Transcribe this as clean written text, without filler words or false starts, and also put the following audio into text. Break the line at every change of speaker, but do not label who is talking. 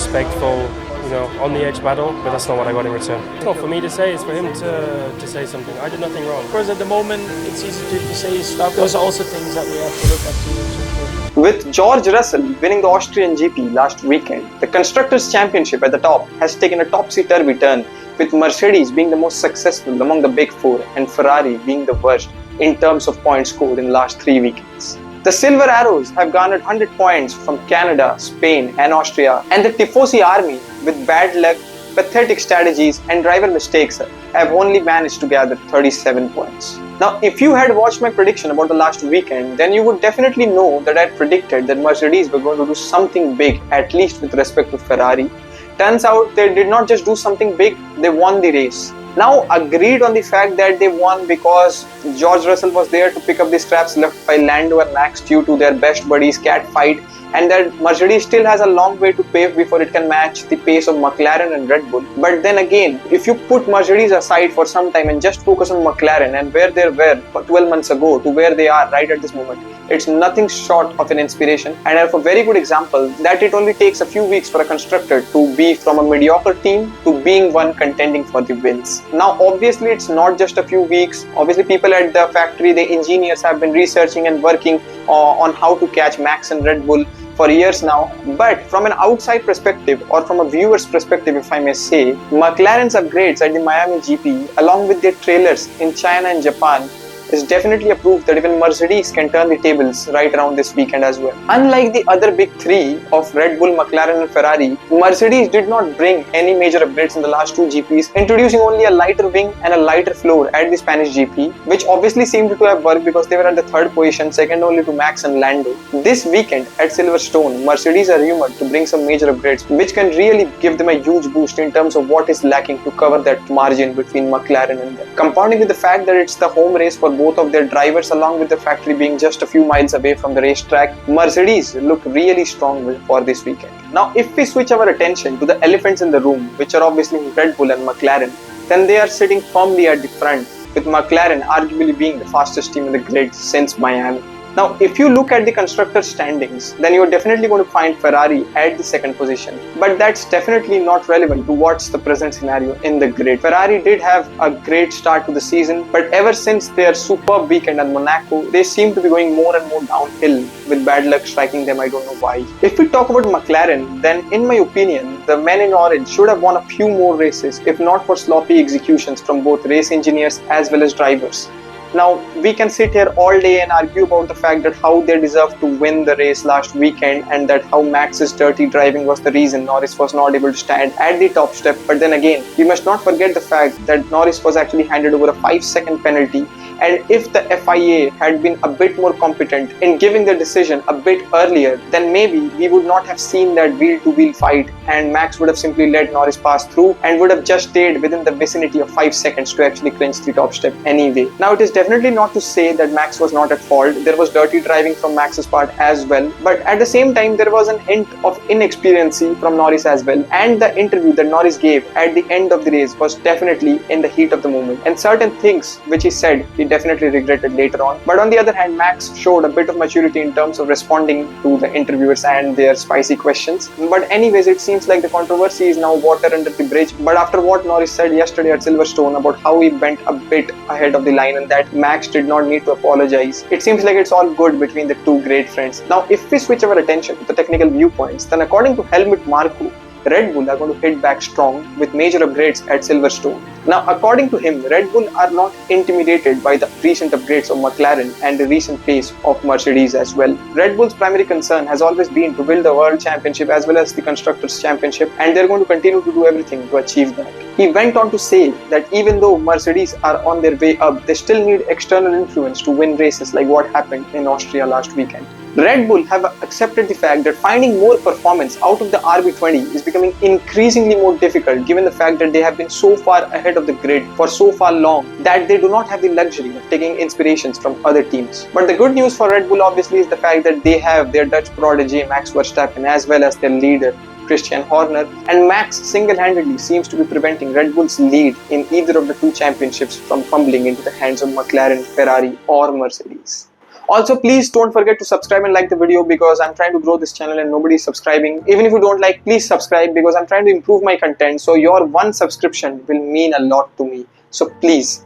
respectful, on the edge battle, but that's not what I got in return. It's not for me to say, it's for him to say something. I did nothing wrong.
Of course, at the moment, it's easy to say stuff. Those are also things that we have to look at too.
With George Russell winning the Austrian GP last weekend, the Constructors' Championship at the top has taken a topsy-turvy turn, with Mercedes being the most successful among the big four and Ferrari being the worst in terms of points scored in the last 3 weekends. The Silver Arrows have garnered 100 points from Canada, Spain and Austria, and the Tifosi army, with bad luck, pathetic strategies and driver mistakes, have only managed to gather 37 points. Now, if you had watched my prediction about the last weekend, then you would definitely know that I predicted that Mercedes were going to do something big, at least with respect to Ferrari. Turns out they did not just do something big, they won the race. Now, agreed on the fact that they won because George Russell was there to pick up the scraps left by Lando and Max due to their best buddies cat fight, and that Mercedes still has a long way to pave before it can match the pace of McLaren and Red Bull. But then again, if you put Mercedes aside for some time and just focus on McLaren and where they were 12 months ago to where they are right at this moment, it's nothing short of an inspiration, and I have a very good example that it only takes a few weeks for a constructor to be from a mediocre team to being one contending for the wins. Now, obviously, it's not just a few weeks. Obviously, people at the factory, the engineers have been researching and working on how to catch Max and Red Bull for years now. But from an outside perspective, or from a viewer's perspective, if I may say, McLaren's upgrades at the Miami GP, along with their trailers in China and Japan, is definitely a proof that even Mercedes can turn the tables right around this weekend as well. Unlike the other big three of Red Bull, McLaren and Ferrari, Mercedes did not bring any major upgrades in the last 2 GPs, introducing only a lighter wing and a lighter floor at the Spanish GP, which obviously seemed to have worked because they were at the 3rd position, second only to Max and Lando. This weekend at Silverstone, Mercedes are rumored to bring some major upgrades, which can really give them a huge boost in terms of what is lacking to cover that margin between McLaren and them. Compounding with the fact that it's the home race for both of their drivers, along with the factory being just a few miles away from the racetrack, Mercedes look really strong for this weekend. Now, if we switch our attention to the elephants in the room, which are obviously Red Bull and McLaren, then they are sitting firmly at the front, with McLaren arguably being the fastest team in the grid since Miami. Now, if you look at the constructor standings, then you're definitely going to find Ferrari at the 2nd position. But that's definitely not relevant to what's the present scenario in the grid. Ferrari did have a great start to the season, but ever since their superb weekend at Monaco, they seem to be going more and more downhill, with bad luck striking them. I don't know why. If we talk about McLaren, then in my opinion, the men in orange should have won a few more races, if not for sloppy executions from both race engineers as well as drivers. Now, we can sit here all day and argue about the fact that how they deserve to win the race last weekend and that how Max's dirty driving was the reason Norris was not able to stand at the top step. But then again, we must not forget the fact that Norris was actually handed over a 5-second penalty, and if the FIA had been a bit more competent in giving the decision a bit earlier, then maybe we would not have seen that wheel-to-wheel fight and Max would have simply let Norris pass through and would have just stayed within the vicinity of 5 seconds to actually clinch the top step anyway. Now, it is definitely not to say that Max was not at fault. There was dirty driving from Max's part as well, but at the same time there was an hint of inexperiency from Norris as well, and the interview that Norris gave at the end of the race was definitely in the heat of the moment, and certain things which he said he definitely regretted later on. But on the other hand, Max showed a bit of maturity in terms of responding to the interviewers and their spicy questions. But anyways, it seems like the controversy is now water under the bridge. But after what Norris said yesterday at Silverstone about how he went a bit ahead of the line and that Max did not need to apologize, it seems like it's all good between the two great friends. Now, if we switch our attention to the technical viewpoints, then according to Helmut Marko, Red Bull are going to hit back strong with major upgrades at Silverstone. Now, according to him, Red Bull are not intimidated by the recent upgrades of McLaren and the recent pace of Mercedes as well. Red Bull's primary concern has always been to build the World Championship as well as the Constructors' Championship, and they're going to continue to do everything to achieve that. He went on to say that even though Mercedes are on their way up, they still need external influence to win races like what happened in Austria last weekend. Red Bull have accepted the fact that finding more performance out of the RB20 is becoming increasingly more difficult given the fact that they have been so far ahead of the grid for so far long that they do not have the luxury of taking inspirations from other teams. But the good news for Red Bull obviously is the fact that they have their Dutch prodigy Max Verstappen as well as their leader Christian Horner, and Max single-handedly seems to be preventing Red Bull's lead in either of the two championships from fumbling into the hands of McLaren, Ferrari or Mercedes. Also, please don't forget to subscribe and like the video, because I'm trying to grow this channel and nobody is subscribing. Even if you don't like, please subscribe, because I'm trying to improve my content. So your one subscription will mean a lot to me. So please